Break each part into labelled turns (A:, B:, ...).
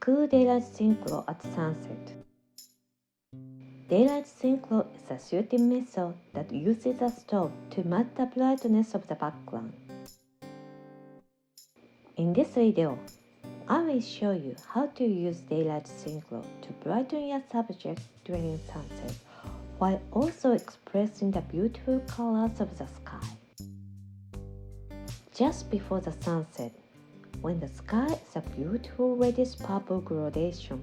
A: Cool Daylight Synchro at sunset. Daylight Synchro is a shooting method that uses a strobe to match the brightness of the background. In this video, I will show you how to use Daylight Synchro to brighten your subject during sunset, while also expressing the beautiful colors of the sky. Just before the sunset, when the sky is a beautiful reddish-purple gradation,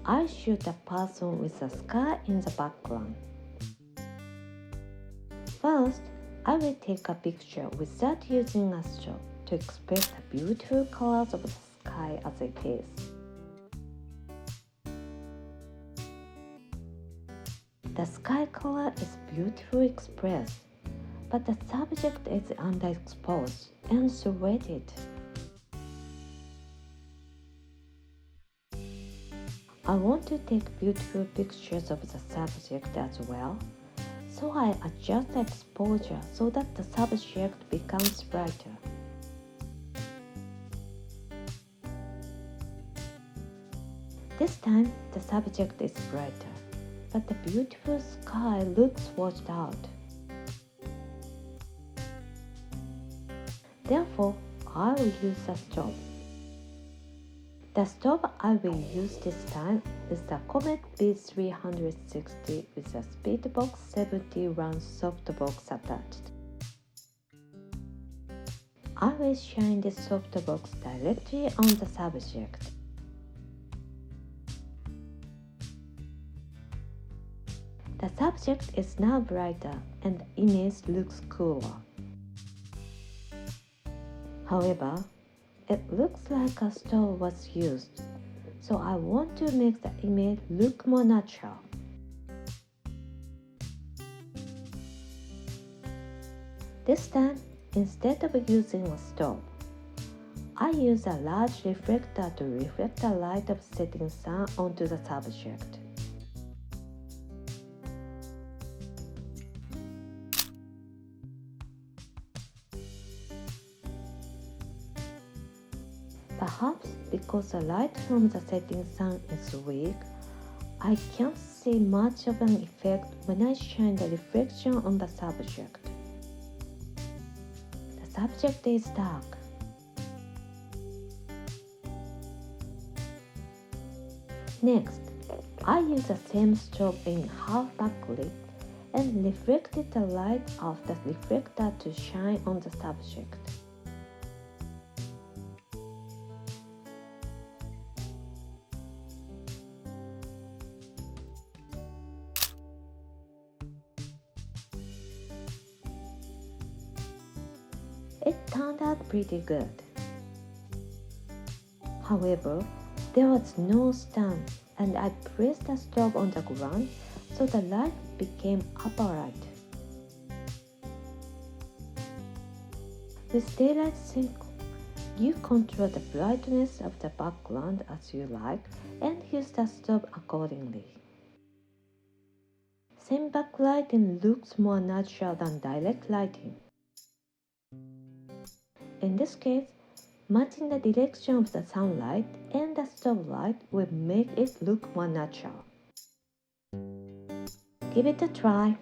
A: I shoot a person with the sky in the background. First, I will take a picture without using a strobe to express the beautiful colors of the sky as it is. The sky color is beautifully expressed, but the subject is underexposed and silhouetted. I want to take beautiful pictures of the subject as well, so I adjust the exposure so that the subject becomes brighter. This time, the subject is brighter, but the beautiful sky looks washed out. Therefore, I will use a strobe. The strobe I will use this time is the Comet B360 with a Speedbox 71 softbox attached. I will shine this softbox directly on the subject. The subject is now brighter and the image looks cooler. However, it looks like a strobe was used, so I want to make the image look more natural. This time, instead of using a strobe, I use a large reflector to reflect the light of the setting sun onto the subject. Perhaps because the light from the setting sun is weak, I can't see much of an effect when I shine the reflection on the subject. The subject is dark. Next, I use the same strobe in half backlit and reflected the light of the reflector to shine on the subject. It turned out pretty good. However, there was no stand and I pressed the strobe on the ground so the light became upright. With Daylight Synchro, you control the brightness of the background as you like and use the strobe accordingly. Same backlighting looks more natural than direct lighting. In this case, matching the direction of the sunlight and the strobe light will make it look more natural. Give it a try.